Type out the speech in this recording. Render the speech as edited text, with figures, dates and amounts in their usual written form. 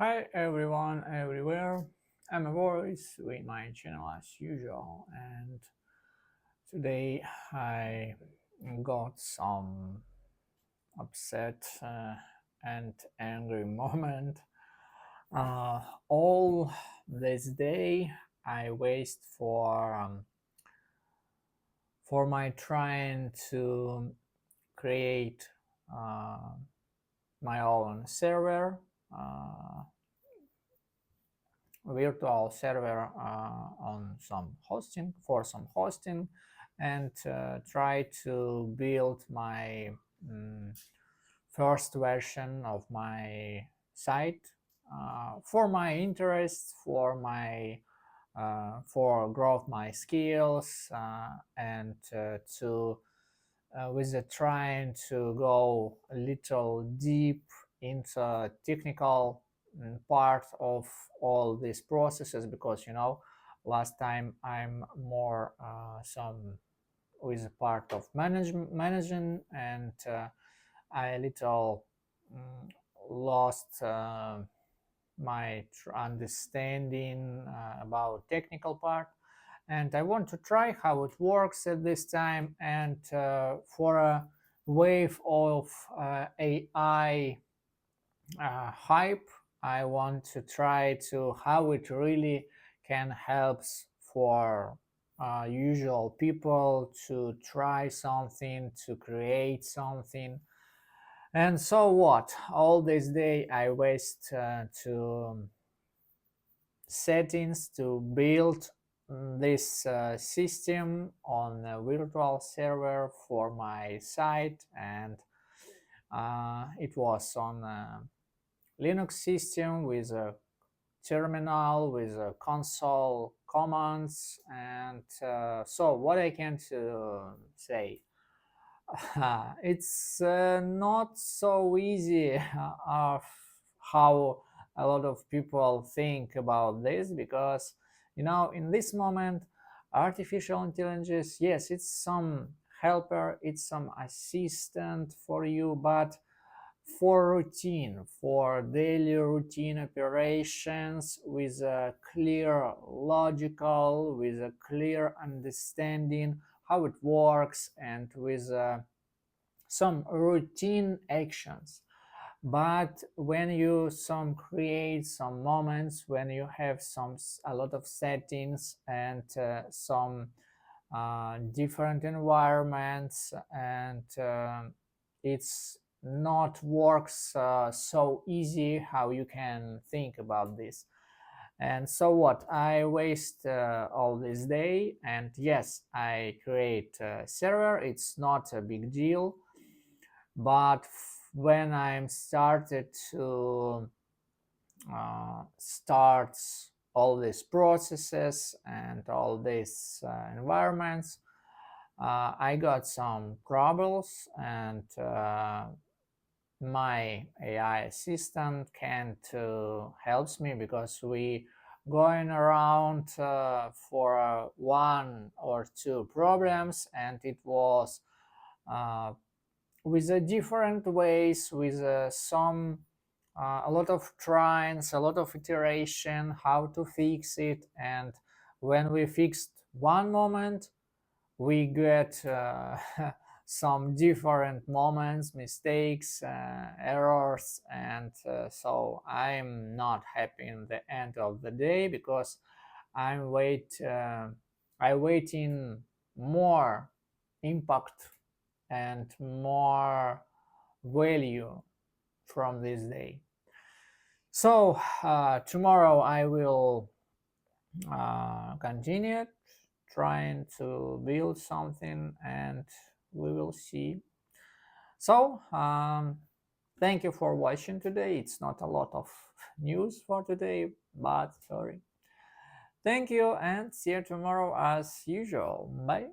Hi everyone, everywhere. I'm a voice with my channel as usual, and today I got some upset and angry moment. All this day I waste for my trying to create uh, my own server. Uh, Virtual server on some hosting for some hosting and try to build my um, first version of my site for my interests, for growth my skills and to with the trying to go a little deep into technical part of all these processes, because last time I'm more some with a part of managing, and I little um, lost my understanding about technical part, and I want to try how it works at this time. And for a wave of AI hype, I want to try to how it really can help for usual people to try something, to create something. And so what? All this day I waste to settings to build this system on a virtual server for my site, and it was on a Linux system with a terminal with a console commands. And so what I can say, it's not so easy of how a lot of people think about this, because in this moment artificial intelligence, yes, it's some helper, it's some assistant for you, but for daily routine operations with a clear logical, with a clear understanding how it works, and with some routine actions. But when you some create some moments, when you have a lot of settings and some different environments, and it's not works so easy how you can think about this. And so what, I waste all this day, and yes, I create a server, it's not a big deal. But when I'm started to start all these processes and all these environments, I got some troubles, and my AI assistant can't helps me, because we going around for one or two problems, and it was uh, with different ways, with some a lot of tries, a lot of iteration how to fix it. And when we fixed one moment, we get some different moments, mistakes, errors, and so I'm not happy in the end of the day, because I waiting more impact and more value from this day. So tomorrow I will continue trying to build something, and we will see. So thank you for watching today. It's not a lot of news for today, but sorry. Thank you, and see you tomorrow as usual. Bye.